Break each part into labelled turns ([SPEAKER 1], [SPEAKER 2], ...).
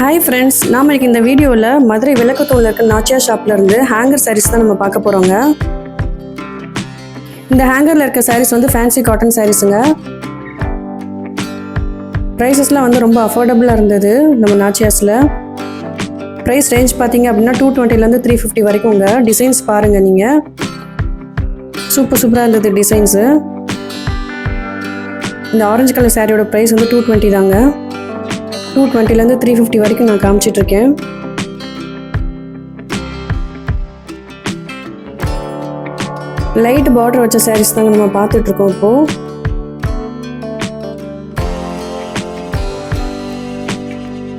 [SPEAKER 1] Hi friends, நாம் இன்னைக்கு இந்த வீடியோவில் மதுரை விளக்கத்தூணில் இருக்க நாச்சியா ஷாப்லேருந்து ஹேங்கர் சாரீஸ் தான் நம்ம பார்க்க போகிறோங்க. இந்த ஹேங்கரில் இருக்க சாரீஸ் வந்து ஃபேன்சி காட்டன் சாரீஸுங்க. ப்ரைஸஸ்லாம் வந்து ரொம்ப அஃபோர்டபுளாக இருந்தது நம்ம நாச்சியாஸில். ப்ரைஸ் ரேஞ்ச் பார்த்தீங்க அப்படின்னா 220லேருந்து 350 வரைக்கும்ங்க. டிசைன்ஸ் பாருங்கள் நீங்கள், சூப்பராக இருந்தது டிசைன்ஸு. இந்த ஆரஞ்சு கலர் சாரியோட ப்ரைஸ் வந்து 220 தாங்க. 220லேருந்து 350 வரைக்கும் நான் காமிச்சிட்ருக்கேன். லைட் பார்டர் வச்ச சாரீஸ் தாங்க நம்ம பார்த்துட்ருக்கோம். இப்போது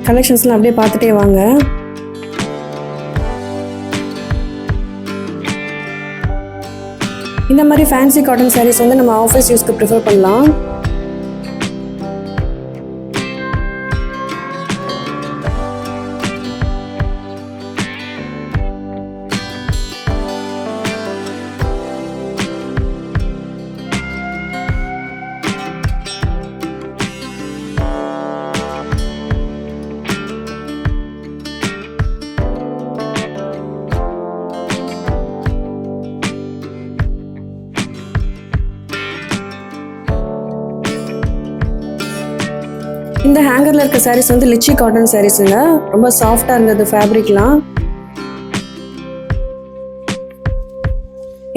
[SPEAKER 1] கலெக்ஷன்ஸ்லாம் அப்படியே பார்த்துட்டே வாங்க. இந்த மாதிரி ஃபேன்சி காட்டன் சாரீஸ் வந்து நம்ம ஆஃபீஸ் யூஸ்க்கு ப்ரிஃபர் பண்ணலாம். இந்த ஹேங்கரில் இருக்க சாரீஸ் வந்து லிச்சி காட்டன் சாரீஸுங்க. ரொம்ப சாஃப்டாக இருந்தது ஃபேப்ரிக்லாம்.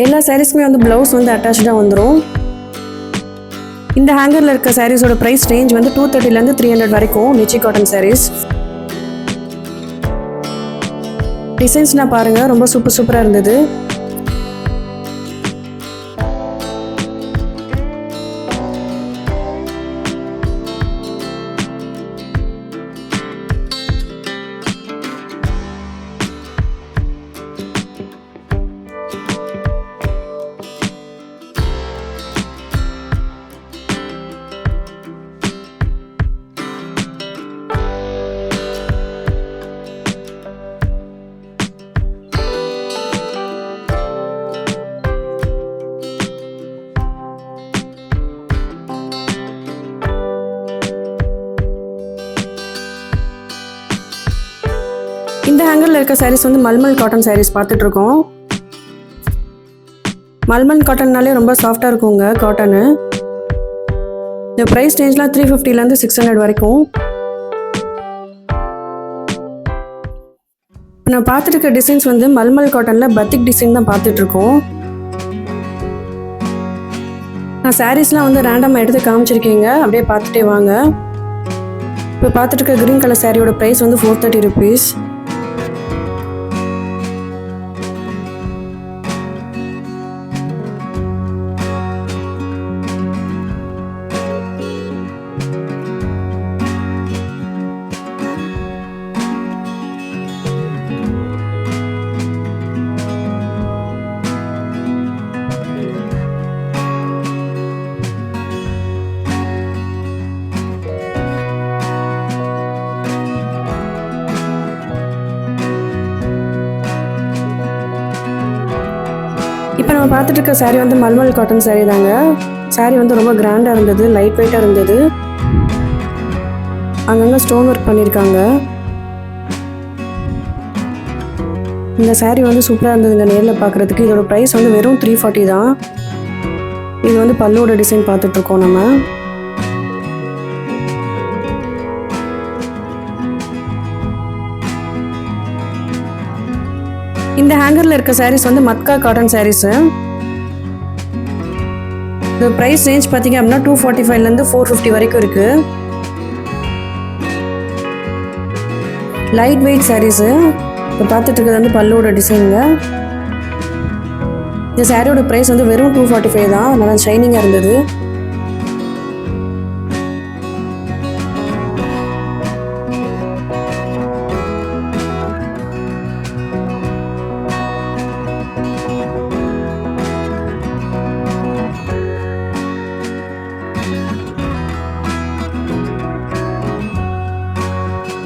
[SPEAKER 1] எல்லா சாரீஸ்க்குமே வந்து ப்ளவுஸ் வந்து அட்டாச்சாக வந்துடும். இந்த ஹேங்கரில் இருக்க சாரீஸோட ப்ரைஸ் ரேஞ்ச் வந்து 230லேருந்து 300 வரைக்கும். லிச்சி காட்டன் சாரீஸ் டிசைன்ஸ்னால் பாருங்கள், ரொம்ப சூப்பராக இருந்தது. இந்த ஹேங்கரில் இருக்க சாரீஸ் வந்து மல்மல் காட்டன் சாரீஸ் பார்த்துட்ருக்கோம். மல்மல் காட்டன்னாலே ரொம்ப சாஃப்டாக இருக்குங்க காட்டனு. இந்த ப்ரைஸ் ரேஞ்ச்லாம் 350லேருந்து 600 வரைக்கும். நான் பார்த்துட்டு இருக்க டிசைன்ஸ் வந்து மல்மல் காட்டனில் பத்திக் டிசைன் தான் பார்த்துட்ருக்கோம். நான் சாரீஸ்லாம் வந்து ரேண்டமாக எடுத்து காமிச்சிருக்கீங்க, அப்படியே பார்த்துட்டே வாங்க. இப்போ பார்த்துட்டு இருக்க க்ரீன் கலர் சாரியோட ப்ரைஸ் வந்து 430 rupees. இப்போ நம்ம பார்த்துட்டு இருக்க சாரீ வந்து மல்மல் காட்டன் சாரீ தாங்க. சாரீ வந்து ரொம்ப கிராண்டாக இருந்தது, லைட் வெயிட்டாக இருந்தது. அங்கங்கே ஸ்டோன் ஒர்க் பண்ணியிருக்காங்க. இந்த சாரீ வந்து சூப்பராக இருந்ததுங்க நேரில் பார்க்குறதுக்கு. இதோட ப்ரைஸ் வந்து வெறும் 340 தான். இது வந்து பல்லோட டிசைன் பார்த்துட்ருக்கோம் நம்ம. இந்த ஹேங்கரில் இருக்க சாரீஸ் வந்து மத்கா காட்டன் சாரீஸு. இந்த ப்ரைஸ் ரேஞ்ச் பார்த்தீங்க அப்படின்னா 245லேருந்து 450 வரைக்கும் இருக்குது. Light weight saris. இப்போ பார்த்துட்டு இருக்கிறது வந்து பல்லோட டிசைனுங்க. இந்த சாரியோட ப்ரைஸ் வந்து வெறும் 245 தான். நல்லா ஷைனிங்காக இருந்தது.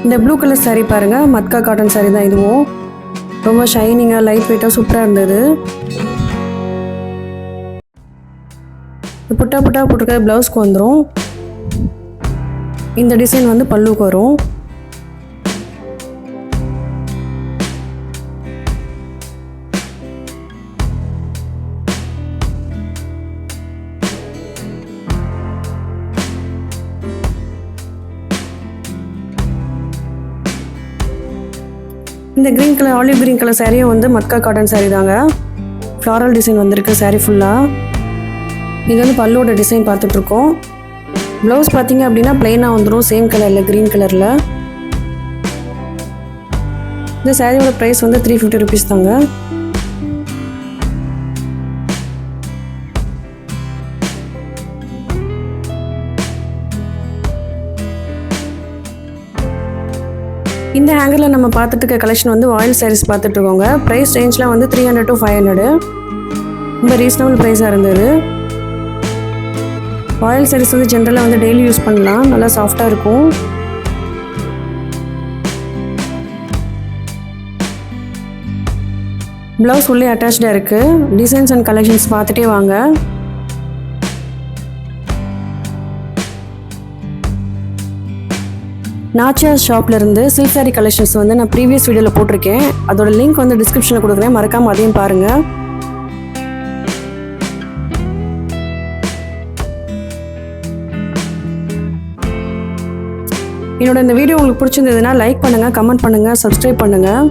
[SPEAKER 1] இந்த ப்ளூ கலர் சாரீ பாருங்கள், மத்கா காட்டன் சாரீ தான் இதுவும். ரொம்ப ஷைனிங்காக லைட் வெயிட்டாக சூப்பராக இருந்தது. புட்டா போட்டிருக்க ப்ளவுஸ்க்கு வந்துடும். இந்த டிசைன் வந்து பல்லுக்கு வரும். இந்த green colour olive green colour சாரியும் வந்து மட்கா காட்டன் சாரீ தாங்க. ஃப்ளாரல் டிசைன் வந்திருக்கு சாரீ ஃபுல்லாக. இது வந்து பல்லோட டிசைன் பார்த்துட்ருக்கோம். ப்ளவுஸ் பார்த்தீங்க அப்படின்னா ப்ளைனாக வந்துடும், சேம் கலரில் க்ரீன் கலரில். இந்த சாரியோட ப்ரைஸ் வந்து 350 rupees தாங்க. இந்த ஹேங்கரில் நம்ம பார்த்துட்டு இருக்க கலெக்ஷன் வந்து ஆயில் சாரீஸ் பார்த்துட்ருக்கோங்க. ப்ரைஸ் ரேஞ்சில் வந்து 300 to 500. ரொம்ப ரீசனபிள் ப்ரைஸாக இருந்தது. ஆயில் சாரீஸ் வந்து ஜென்ரலாக வந்து டெய்லி யூஸ் பண்ணலாம், நல்லா சாஃப்டாக இருக்கும். ப்ளவுஸ் உள்ளே அட்டாச்சாக இருக்குது. டிசைன்ஸ் அண்ட் கலெக்ஷன்ஸ் பார்த்துட்டே வாங்க. நாச்சியாஸ் ஷாப்லேருந்து சில்க் சாரீ கலெக்ஷன்ஸ் வந்து நான் ப்ரீவியஸ் வீடியோவில் போட்டிருக்கேன். அதோட லிங்க் வந்து டிஸ்கிரிப்ஷனில் கொடுக்குறேன், மறக்காமல் அதையும் பாருங்கள். என்னோட இந்த வீடியோ உங்களுக்கு பிடிச்சிருந்ததுன்னா லைக் பண்ணுங்கள், கமெண்ட் பண்ணுங்கள், சப்ஸ்கிரைப் பண்ணுங்கள்.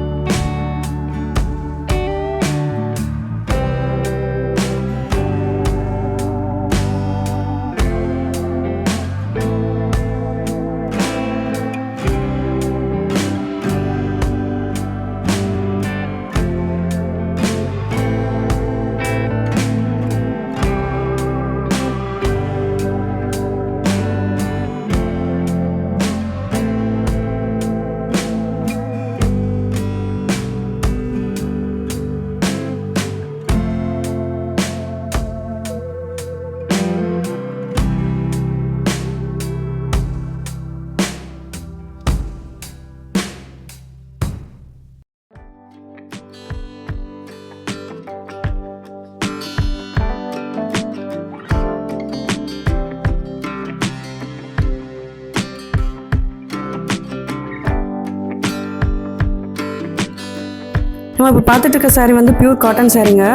[SPEAKER 1] நம்ம இப்போ பார்த்துட்டு இருக்க சாரீ வந்து பியூர் காட்டன் சாரீங்க.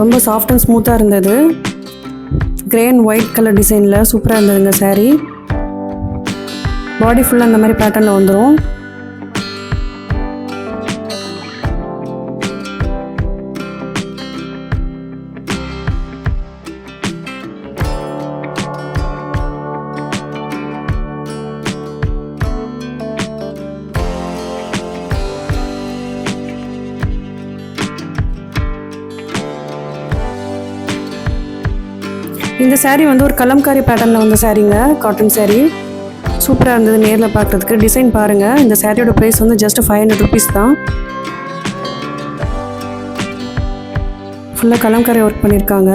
[SPEAKER 1] ரொம்ப சாஃப்ட் அண்ட் ஸ்மூத்தாக இருந்தது. கிரே அண்ட் ஒயிட் கலர் டிசைனில் சூப்பராக இருந்ததுங்க சாரீ. பாடி ஃபுல்லாக அந்த மாதிரி பேட்டர்னில் வந்துடும். இந்த சாரீ வந்து ஒரு கலம்காரி பேட்டர்னில் வந்த சாரீங்க, காட்டன் சாரீ. சூப்பராக இருந்தது நேரில் பார்க்குறதுக்கு. டிசைன் பாருங்கள். இந்த சாரியோட ப்ரைஸ் வந்து ஜஸ்ட் 500 rupees தான். ஃபுல்லாக கலம்காரி ஒர்க் பண்ணியிருக்காங்க.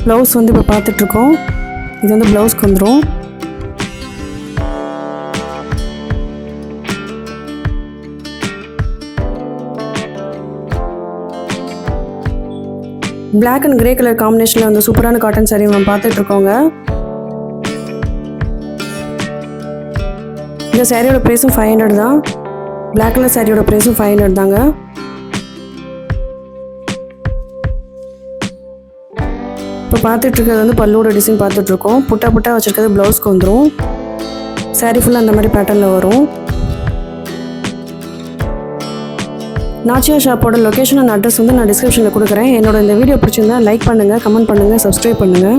[SPEAKER 1] ப்ளவுஸ் வந்து இப்போ பார்த்துட்ருக்கோம். இது வந்து ப்ளவுஸ்க்கு வந்துடும். பிளாக் அண்ட் கிரே கலர் காம்பினேஷனில் வந்து சூப்பரான காட்டன் சாரீ நம்ம பார்த்துட்ருக்கோங்க. இந்த சாரியோட ப்ரைஸும் 500 தான். பிளாக் கலர் சாரியோட ப்ரைஸும் 500 தாங்க. இப்போ பார்த்துட்ருக்கிறது வந்து பல்லோட டிசைன் பார்த்துட்ருக்கோம். புட்டா புட்டா வச்சுருக்கிறது ப்ளவுஸ்க்கு வந்துடும். சாரீ ஃபுல்லாக அந்த மாதிரி பேட்டர்னில் வரும். நாச்சியா ஷாப்போட லொக்கேஷன் அண்ட் அட்ரஸ் வந்து நான் டிஸ்கிரிப்ஷனில் கொடுக்குறேன். என்னோட இந்த வீடியோ பிடிச்சிருந்தா லைக் பண்ணுங்கள், கமெண்ட் பண்ணுங்கள், சப்ஸ்கிரைப் பண்ணுங்கள்.